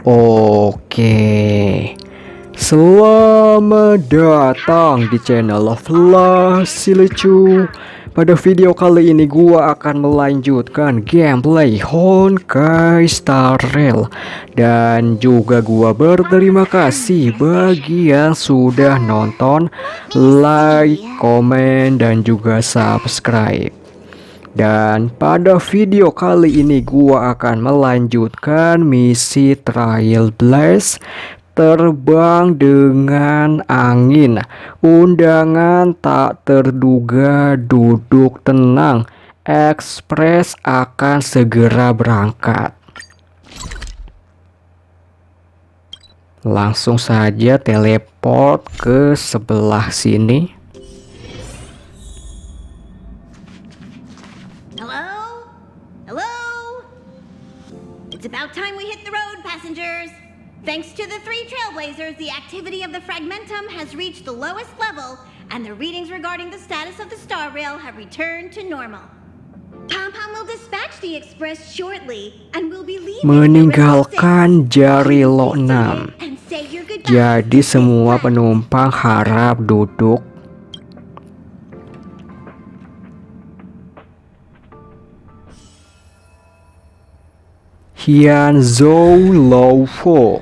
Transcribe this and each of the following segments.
Oke, selamat datang di channel Flacy Llecu. Pada video kali ini gua akan melanjutkan gameplay Honkai Star Rail. Dan juga gua berterima kasih bagi yang sudah nonton, like, komen, dan juga subscribe. Dan pada video kali ini gua akan melanjutkan misi trailblaze, terbang dengan angin, undangan tak terduga, duduk tenang, ekspres akan segera berangkat. Langsung saja teleport ke sebelah sini. It's about time we hit the road, passengers. Thanks to the 3 trailblazers, the activity of the fragmentum has reached the lowest level, and the readings regarding the status of the star rail have returned to normal. Pom-Pom will dispatch the express shortly, and will be leaving meninggalkan jarilo 6. Jadi semua penumpang harap duduk. Xianzhou Luofu.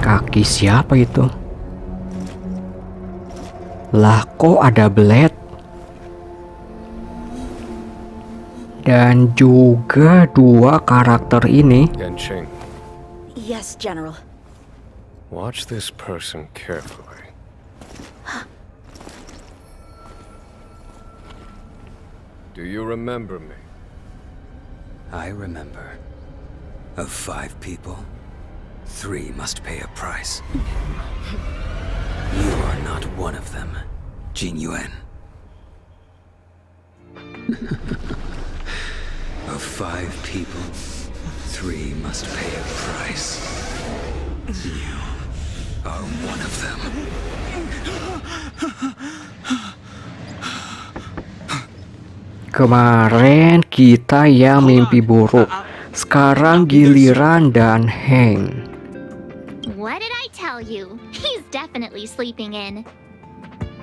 Kaki siapa itu? Lah kok ada blade? Dan juga 2 karakter ini. Yes, General. Watch this person carefully. Do you remember me? I remember. Of 5 people, 3 must pay a price. You are not one of them, Jin Yuan. Of 5 people, 3 must pay a price. You are one of them. Kemarin kita yang mimpi buruk, sekarang giliran dan Heng. What did I tell you? He's definitely sleeping in.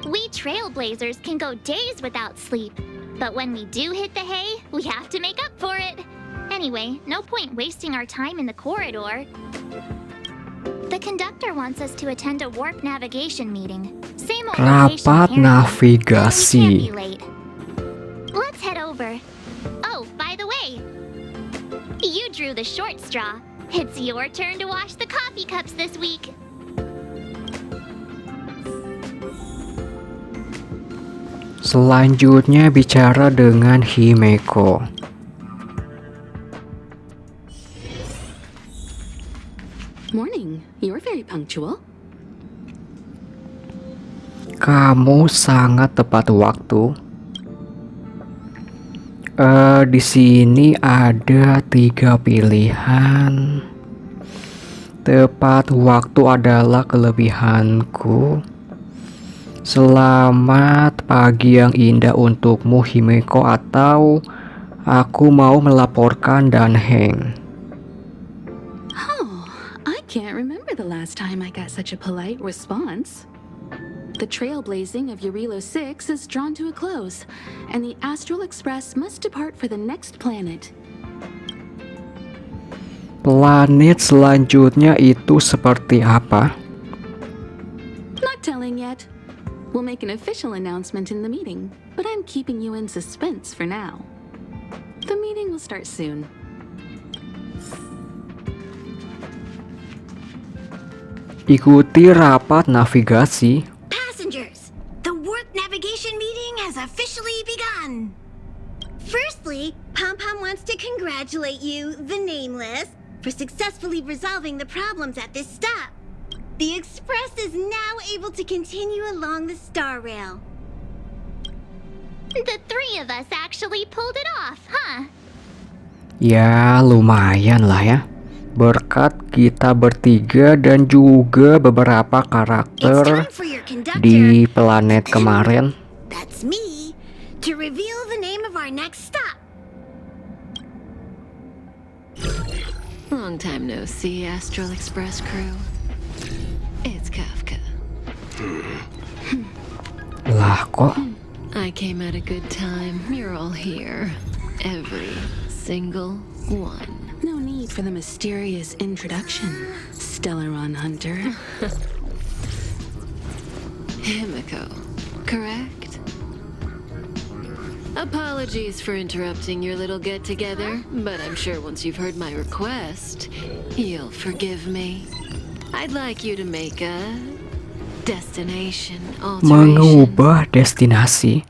We trailblazers can go days without sleep, but when we do hit the hay, we have to make up for it. Anyway, no point wasting our time in the corridor. The conductor wants us to attend a warp navigation meeting. Same old Rapat navigasi. Let's head over. Oh, by the way, you drew the short straw. It's your turn to wash the coffee cups this week. Selanjutnya bicara dengan Himeko. Morning. You're very punctual. Kamu sangat tepat waktu. Di sini ada 3 pilihan. Tepat waktu adalah kelebihanku. Selamat pagi yang indah untukmu, Himeko, atau aku mau melaporkan dan Heng. Oh, I can't remember the last time I got such a polite response. The trailblazing of Jarilo 6 is drawn to a close, and the Astral Express must depart for the next planet. Planet selanjutnya itu seperti apa? Not telling yet. We'll make an official announcement in the meeting, but I'm keeping you in suspense for now. The meeting will start soon. Ikuti rapat navigasi. Passengers, the warp navigation meeting has officially begun. Firstly, Pom-Pom wants to congratulate you, the Nameless, for successfully resolving the problems at this stop. The Express is now able to continue along the star rail. The 3 of us actually pulled it off, huh? Ya, lumayan lah ya. Berkat kita bertiga dan juga beberapa karakter di planet kemarin. That's me, to reveal the name of our next stop. Long time no see, Astral Express crew. It's Kafka. Lah kok I came at a good time. You're all here. Every single one. No need for the mysterious introduction, Stellaron Hunter. Himiko, correct? Apologies for interrupting your little get-together, but I'm sure once you've heard my request, you'll forgive me. I'd like you to make a destination alteration. mengubah destinasi.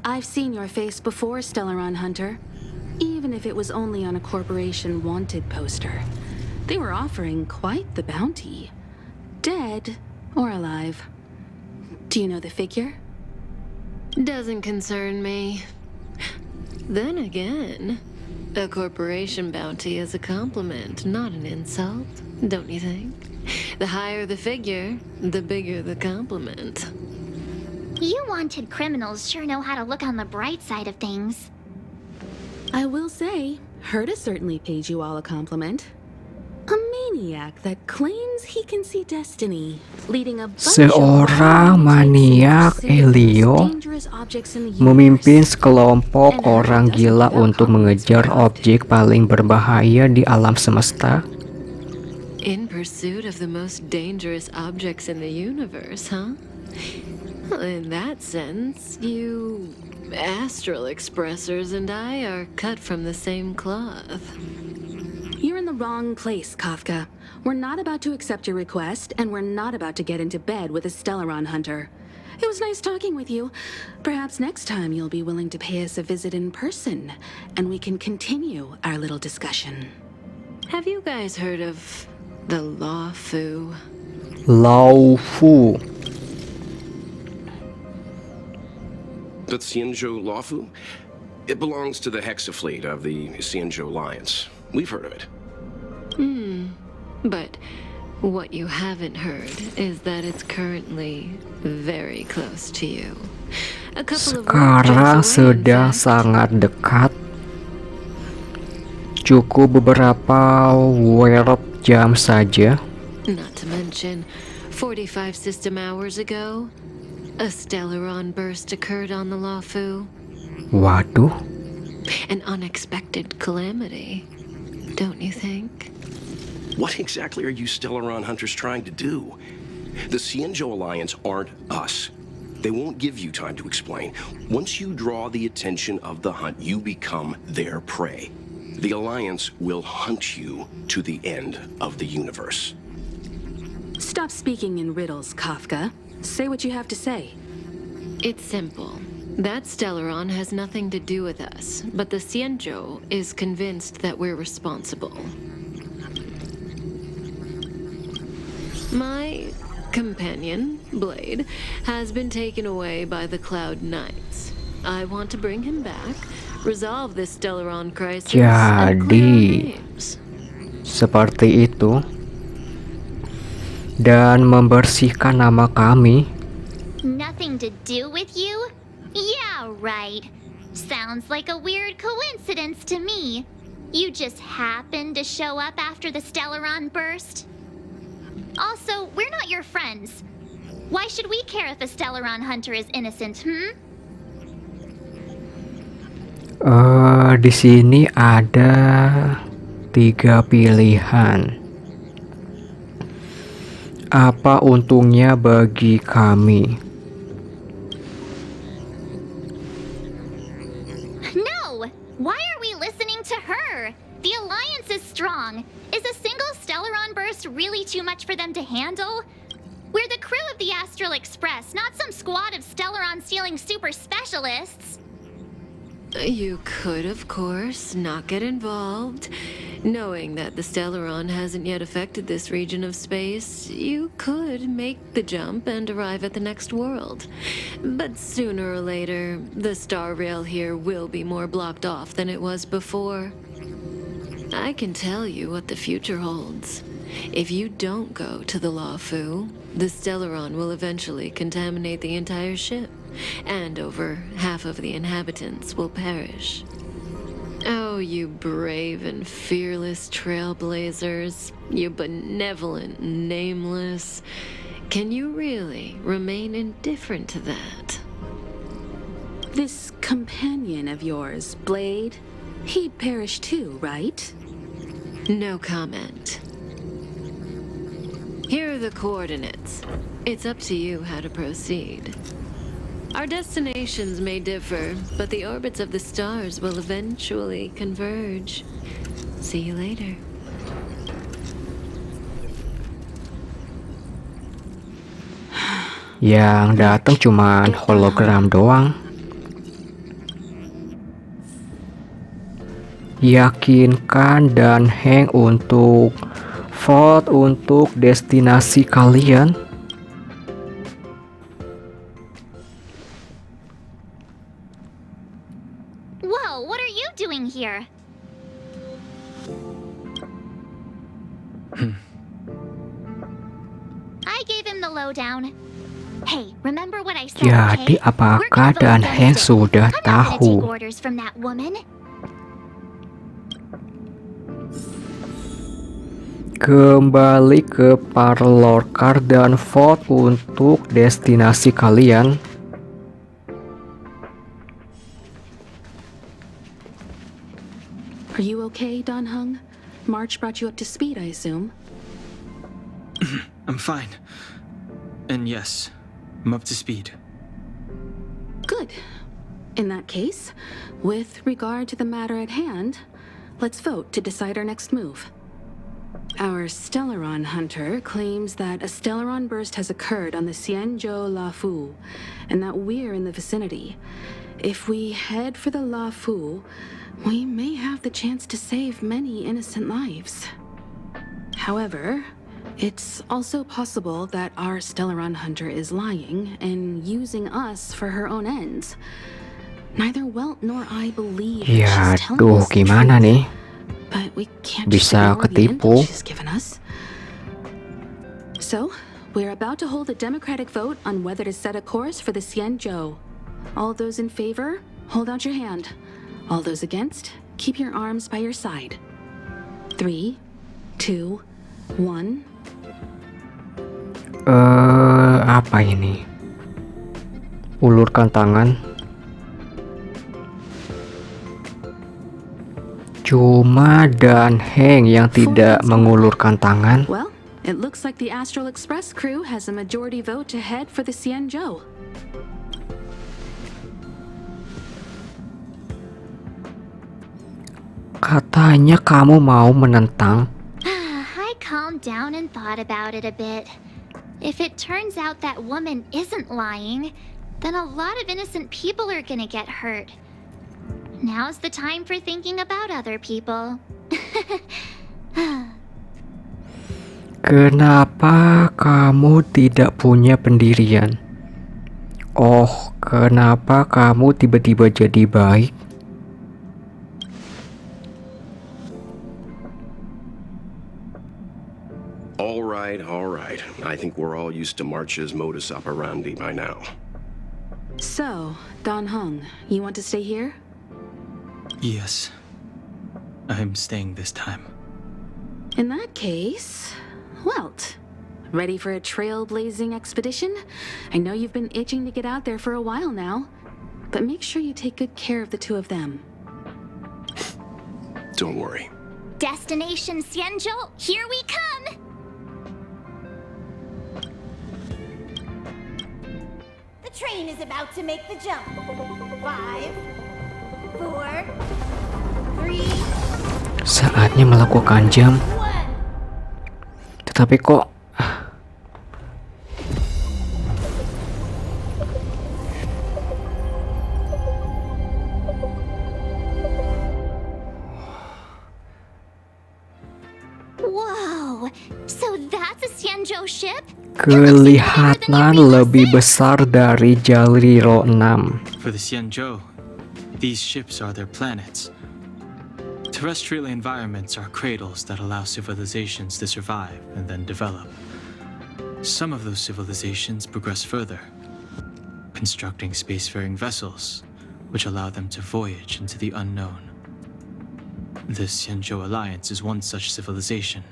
I've seen your face before, Stellaron Hunter. Even if it was only on a corporation wanted poster. They were offering quite the bounty. Dead or alive. Do you know the figure? Doesn't concern me. Then again, a corporation bounty is a compliment, not an insult, don't you think? The higher the figure, the bigger the compliment. You wanted criminals sure know how to look on the bright side of things. I will say, Herta certainly paid you all a compliment. A maniac that claims he can see destiny, leading a bunch Seorang maniak Helio memimpin sekelompok orang gila untuk mengejar objek paling berbahaya di alam semesta. In pursuit of the most dangerous objects in the universe, huh? Well, in that sense, you Astral Expressers and I are cut from the same cloth. You're in the wrong place, Kafka. We're not about to accept your request, and we're not about to get into bed with a Stellaron Hunter. It was nice talking with you. Perhaps next time you'll be willing to pay us a visit in person, and we can continue our little discussion. Have you guys heard of the Luofu? Luofu. The Xianzhou Luofu? It belongs to the Hexafleet of the Xianzhou Alliance. We've heard of it. But what you haven't heard is that it's currently very close to you. A couple of Sekarang warp jumps away, in sedang fact. sangat dekat. Cukup beberapa warp jam saja. Not to mention, 45 system hours ago, a Stellaron burst occurred on the Luofu. Waduh, An unexpected calamity, don't you think? What exactly are you Stellaron hunters trying to do? The Xianzhou Alliance aren't us. They won't give you time to explain. Once you draw the attention of the hunt, you become their prey. The Alliance will hunt you to the end of the universe. Stop speaking in riddles, Kafka. Say what you have to say. It's simple. That Stellaron has nothing to do with us, but the Xianzhou is convinced that we're responsible. My companion, Blade, has been taken away by the Cloud Knights. I want to bring him back, resolve this Stellaron crisis, and clear our Jadi names. seperti itu. Dan membersihkan nama kami. Nothing to do with you? Yeah, right. Sounds like a weird coincidence to me. You just happened to show up after the Stellaron burst? Also, we're not your friends. Why should we care if a Stellaron hunter is innocent, Di sini ada 3 pilihan. Apa untungnya bagi kami? No! Why are we listening to her? The Alliance is strong. Is a single Stellaron burst really too much for them to handle? We're the crew of the Astral Express, not some squad of Stellaron-stealing super specialists. You could, of course, not get involved. Knowing that the Stellaron hasn't yet affected this region of space, you could make the jump and arrive at the next world. But sooner or later, the star rail here will be more blocked off than it was before. I can tell you what the future holds. If you don't go to the Luofu, the Stellaron will eventually contaminate the entire ship, and over half of the inhabitants will perish. Oh, you brave and fearless trailblazers. You benevolent nameless. Can you really remain indifferent to that? This companion of yours, Blade, he'd perish too, right? No comment. Here are the coordinates. It's up to you how to proceed. Our destinations may differ, but the orbits of the stars will eventually converge. See you later. Yang datang cuman hologram doang. Yakinkan dan hang untuk vote untuk destinasi kalian. Whoa, what are you doing here? I gave him the lowdown. Hey, remember what I said, Jadi okay? apakah dan Heng sudah I'm not gonna take tahu? orders from that woman. Kembali ke Parlorkar dan vote untuk destinasi kalian. Are you okay, Don Hung? March brought you up to speed, I assume? I'm fine. And yes, I'm up to speed. Good. In that case, with regard to the matter at hand, let's vote to decide our next move. Our Stellaron hunter claims that a Stellaron burst has occurred on the Xianzhou Luofu, and that we're in the vicinity. If we head for the Luofu, we may have the chance to save many innocent lives. However, it's also possible that our Stellaron hunter is lying and using us for her own ends. Neither Welt nor I believe that Ya, she's telling aduh, us the gimana truth. nih? But we can't Bisa just ignore the ketipu. intel she's given us. So, we're about to hold a democratic vote on whether to set a course for the Xianzhou. All those in favor, hold out your hand. All those against, keep your arms by your side. 3, 2, 1. Apa ini? Ulurkan tangan. Cuma dan Heng yang tidak mengulurkan tangan. Well, it looks like the Astral Express crew has a majority vote to head for the Xianzhou. Katanya kamu mau menentang. I calmed down and thought about it a bit. If it turns out that woman isn't lying, then a lot of innocent people are gonna get hurt. Now's the time for thinking about other people. Kenapa kamu tidak punya pendirian? Oh, kenapa kamu tiba-tiba jadi baik? All right. I think we're all used to March's modus operandi by now. So, Don Hung, you want to stay here? Yes. I'm staying this time. In that case, Welt, ready for a trailblazing expedition? I know you've been itching to get out there for a while now, but make sure you take good care of the two of them. Don't worry. Destination Xianzhou, here we come! The train is about to make the jump. 5, 4, 3, Saatnya melakukan jam. 1. Tetapi kok Whoa, so that's a Xianzhou ship? kelihatan lebih besar dari Jarilo 6. For the Xianzhou, these ships are their planets. Terrestrial environments are cradles that allow civilizations to survive and then develop. Some of those civilizations progress further, constructing spacefaring vessels, which allow them to voyage into the unknown. the Xianzhou Alliance is one such civilization.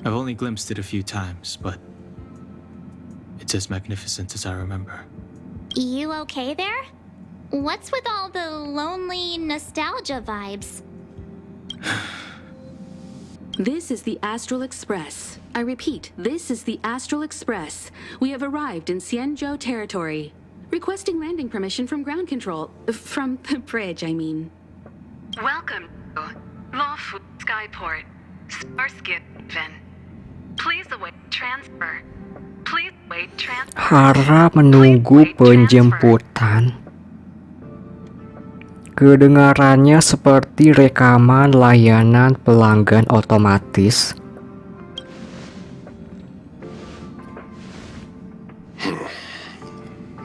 I've only glimpsed it a few times, but it's as magnificent as I remember. You okay there? What's with all the lonely nostalgia vibes? This is the Astral Express. I repeat, this is the Astral Express. We have arrived in Xianzhou territory. Requesting landing permission from ground control. From the bridge, I mean. Welcome to Luofu Skyport. Starskin Even. Please await transfer. Please wait transfer. Harap menunggu penjemputan. Kedengarannya seperti rekaman layanan pelanggan otomatis.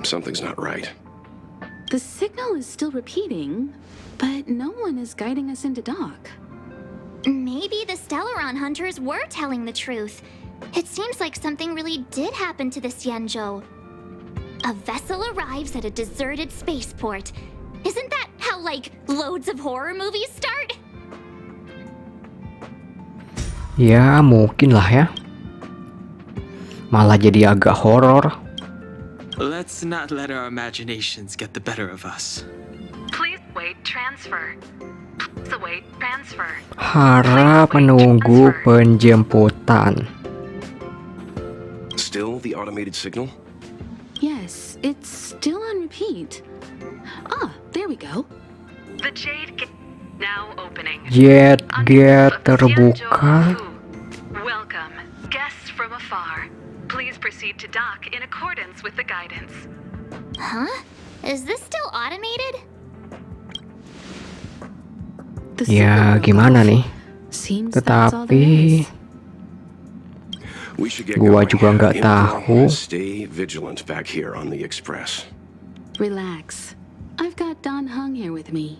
Something's not right. The signal is still repeating, but no one is guiding us into dock. Maybe the Stellaron hunters were telling the truth. It seems like something really did happen to the Xianzhou. A vessel arrives at a deserted spaceport. Isn't that how, like, loads of horror movies start? Ya, mungkin lah ya. Malah jadi agak horor. Let's not let our imaginations get the better of us. Please wait transfer. Please await transfer. Harap menunggu penjemputan. Still the automated signal? Yes, it's still on repeat. Ah, there we go. The Jade Gate now opening. Jet Under gate the Xianzhou terbuka. Luofu. Welcome, guests from afar. Please proceed to dock in accordance with the guidance. Huh? Is this still automated? The Ya, signal gimana off. nih? Seems that's all there Tetapi is. We should get gua going. juga nggak Info, tahu. Stay vigilant back here on the express. Relax. I've got Don Hung here with me.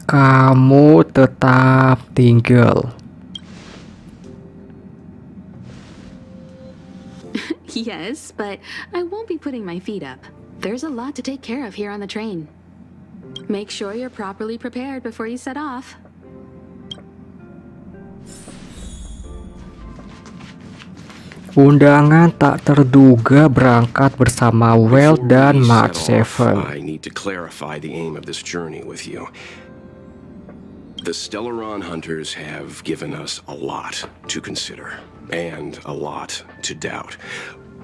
Kamu tetap tinggal. Yes, but I won't be putting my feet up. There's a lot to take care of here on the train. Make sure you're properly prepared before you set off. Undangan tak terduga berangkat bersama Well Before dan we Mark set off, 7. I need to clarify the aim of this journey with you. The Stellaron hunters have given us a lot to consider and a lot to doubt.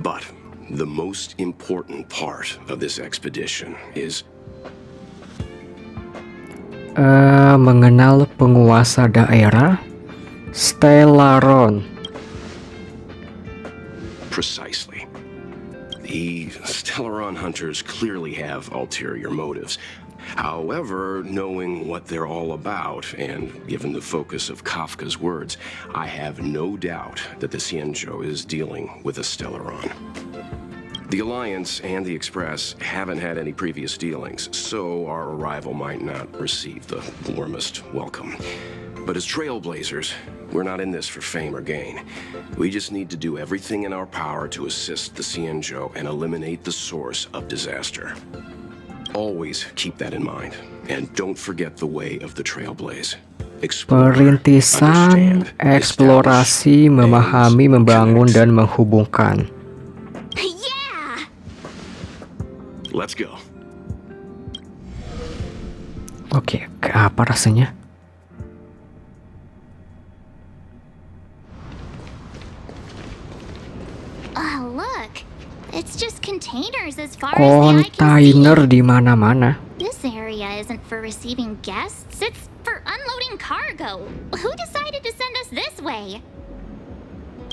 But the most important part of this expedition is Mengenal penguasa daerah Stellaron. precisely. The Stellaron hunters clearly have ulterior motives. However, knowing what they're all about, and given the focus of Kafka's words, I have no doubt that the Xianzhou is dealing with a Stellaron. The Alliance and the Express haven't had any previous dealings, so our arrival might not receive the warmest welcome. But as trailblazers, we're not in this for fame or gain. We just need to do everything in our power to assist the Xianzhou and eliminate the source of disaster. Always keep that in mind, and don't forget the way of the trailblaze. Explore, Perintisan, understand, eksplorasi, establish, memahami, and membangun, connect. dan menghubungkan. Yeah! Let's go. Oke, ke apa rasanya? Oh, look. It's just containers as far as the eye can Kontainer see. di mana-mana. This area isn't for receiving guests, it's for unloading cargo. Who decided to send us this way?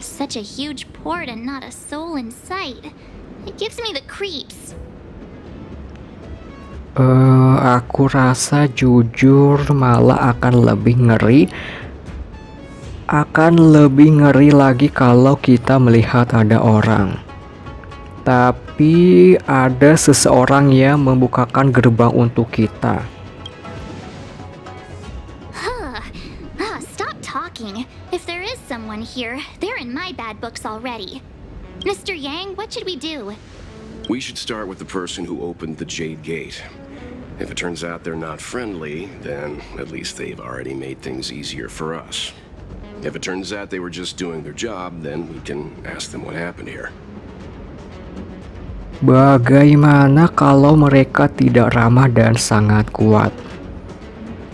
Such a huge port and not a soul in sight. It gives me the creeps. Aku rasa jujur malah akan lebih ngeri. Akan lebih ngeri lagi kalau kita melihat ada orang. Tapi ada seseorang yang membukakan gerbang untuk kita. Stop talking. If there is someone here, they're in my bad books already. Mr. Yang, what should we do? We should start with the person who opened the Jade Gate. If it turns out they're not friendly, then at least they've already made things easier for us. If it turns out they were just doing their job, then we can ask them what happened here. Bagaimana kalau mereka tidak ramah dan sangat kuat?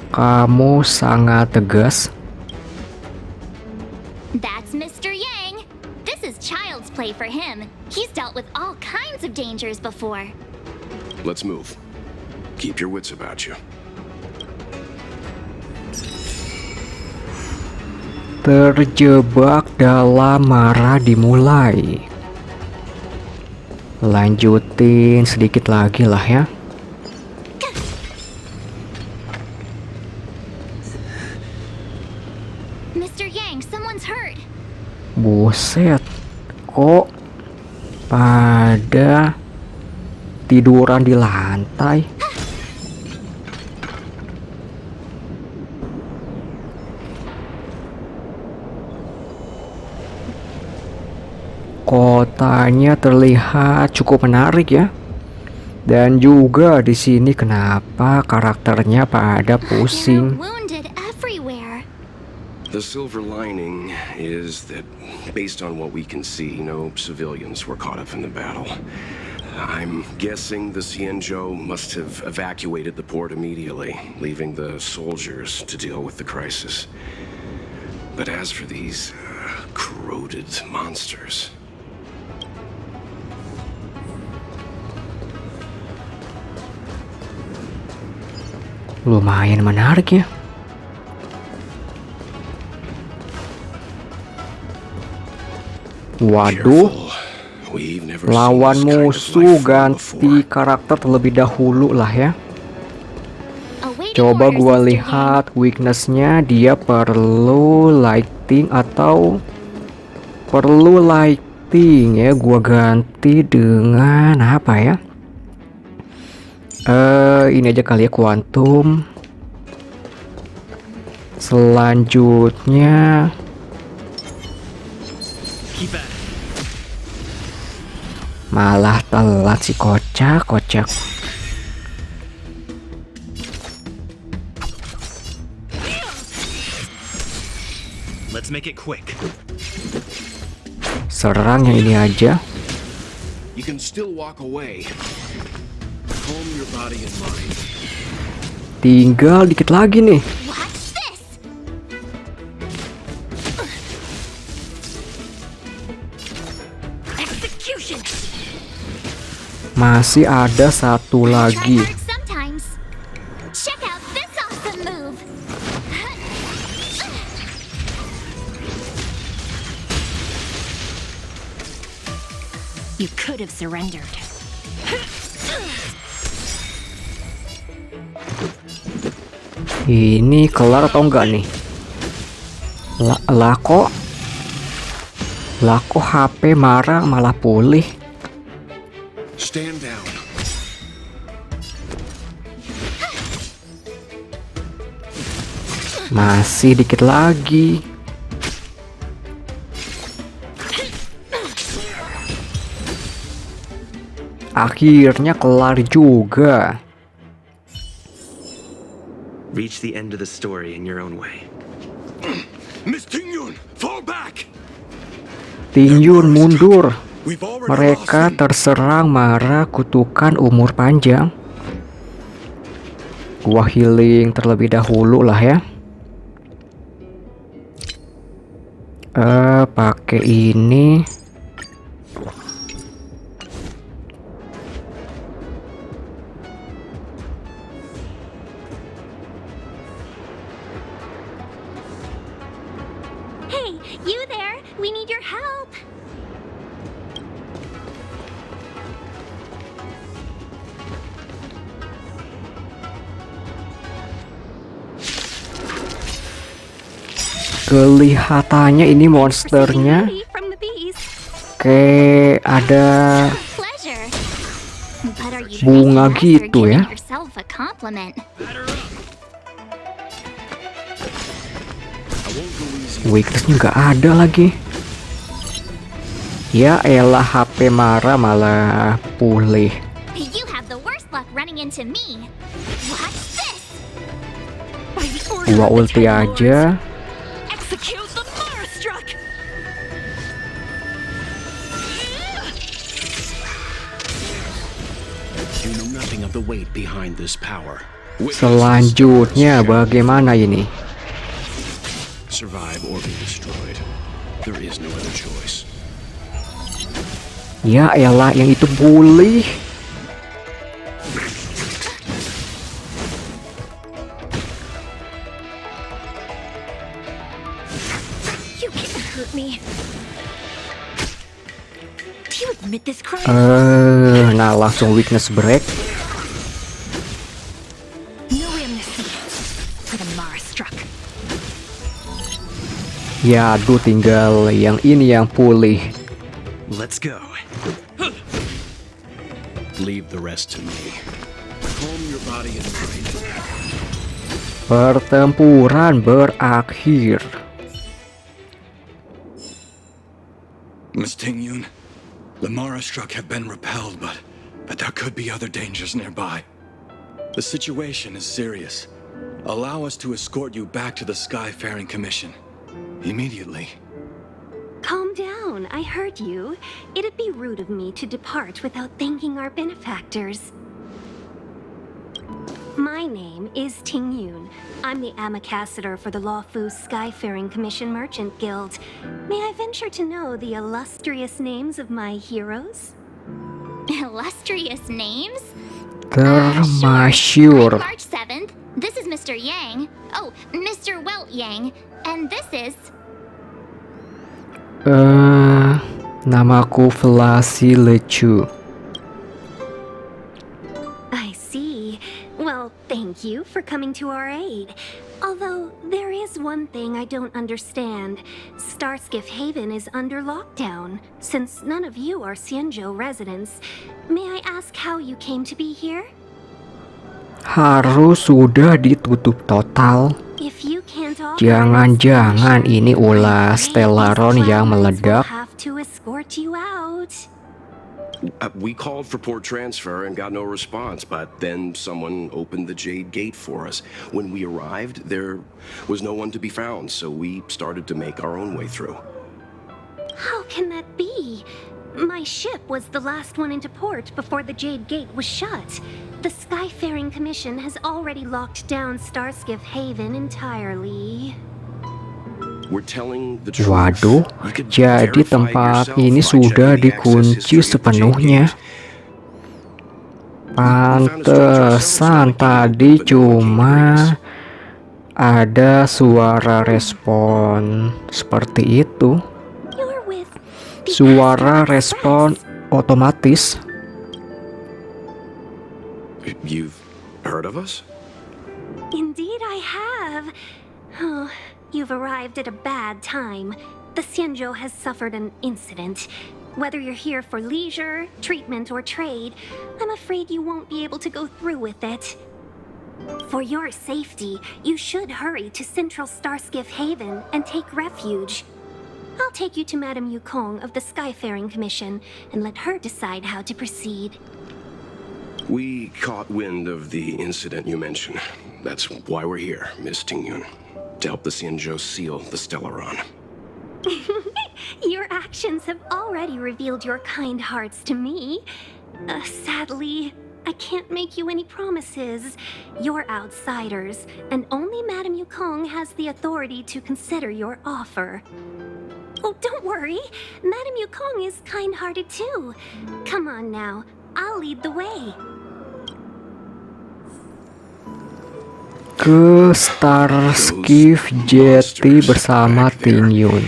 Kamu sangat tegas. That's Mr. Yang. This is child's play for him. He's dealt with all kinds of dangers before. Let's move. Keep your wits about you. Terjebak dalam marah dimulai. Lanjutin sedikit lagi lah ya. Mr. Yang, someone's hurt. Buset, kok pada tiduran di lantai? Kotanya terlihat cukup menarik ya. Dan juga di sini kenapa karakternya pada pusing. Wounded everywhere. The silver lining is that, based on what we can see, no civilians were caught up in the battle. I'm guessing the Xianzhou must have evacuated the port immediately, leaving the soldiers to deal with the crisis. But as for these corroded monsters... Lumayan menarik ya. Waduh, lawan musuh ganti karakter terlebih dahulu lah ya. Coba gua lihat weaknessnya, dia perlu lighting atau perlu lighting ya. Gua ganti dengan apa ya? Ini aja kali ya, kuantum. Selanjutnya malah telat si kocak. Let's make it quick. Serang yang ini aja. You can still walk away. Calm your body and mind. Tinggal dikit lagi nih. Watch this. Execution. Masih ada satu lagi. Sometimes. Check out this awesome move. You could have surrendered. Ini kelar atau enggak nih? Lah kok HP marah malah pulih. Stand down. Masih dikit lagi. Akhirnya kelar juga. Reach the end of the story in your own way. Miss Tingyun, fall back. Tingyun mundur. Mereka terserang marah kutukan umur panjang. Gua healing terlebih dahulu lah ya. Pakai ini. Hey, you there? We need your help. Kelihatannya ini monsternya kayak ada bunga gitu ya. Weaknessnya nggak ada lagi. Ya elah, HP marah malah pulih. worse luck running into me. Watch this! Gua ulti aja. Execute the Mara struck! You know nothing of the weight behind this power. Selanjutnya bagaimana ini? Survive or be destroyed. There is no other choice. Ya elah, yang itu pulih. You can't hurt me. Do you admit this crime? Nah langsung weakness break. No amnesty for the Mara struck. Ya aduh, tinggal yang ini yang pulih. Let's go. Leave the rest to me. Calm your body and brain. Pertempuran berakhir. Miss Tingyun, the Mara struck have been repelled, but there could be other dangers nearby. The situation is serious. Allow us to escort you back to the Skyfaring Commission. Immediately. Calm down, I heard you. It'd be rude of me to depart without thanking our benefactors. My name is Tingyun. I'm the ambassador for the Luofu Skyfaring Commission Merchant Guild. May I venture to know the illustrious names of my heroes? Illustrious names? Termasyur. March 7th, this is Mr. Yang. Oh, Mr. Welt Yang. And this is... Namaku Flacy Llecu. I see. Well, thank you for coming to our aid. Although, there is one thing I don't understand. Starskiff Haven is under lockdown. Since none of you are Xianzhou residents, may I ask how you came to be here? Harus sudah ditutup total. If you can't offer Jangan-jangan ini ulah Stellaron yang meledak. have to escort you out. We called for port transfer and got no response, but then someone opened the Jade Gate for us. When we arrived, there was no one to be found, so we started to make our own way through. How can that be? My ship was the last one into port before the Jade Gate was shut. The Skyfaring Commission has already locked down Starskiff Haven entirely. We're telling the truth. Waduh, You could jadi verify tempat yourself ini by sudah checking the access dikunci history of the sepenuhnya. Jade Gate. Pantesan tadi cuma ada suara respon seperti itu. Suara respon otomatis. You've heard of us? Indeed I have. Oh, you've arrived at a bad time. The Xianzhou has suffered an incident. Whether you're here for leisure, treatment, or trade, I'm afraid you won't be able to go through with it. For your safety, you should hurry to Central Starskiff Haven and take refuge. I'll take you to Madame Yukong of the Skyfaring Commission and let her decide how to proceed. We caught wind of the incident you mentioned. That's why we're here, Miss Tingyun. To help the Xianzhou seal the Stellaron. Your actions have already revealed your kind hearts to me. Sadly, I can't make you any promises. You're outsiders, and only Madame Yukong has the authority to consider your offer. Oh, don't worry. Madame Yukong is kind-hearted too. Come on now. I'll lead the way. Ke Starskiff Jetty bersama Tingyun.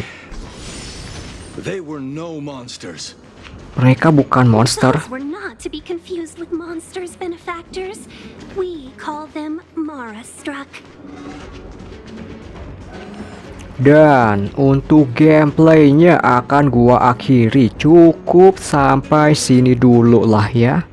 They were no monsters. Mereka bukan monster. Those were not to be confused with monsters, benefactors. We call them Mara-struck. Dan untuk gameplaynya akan gua akhiri. Cukup sampai sini dulu lah ya.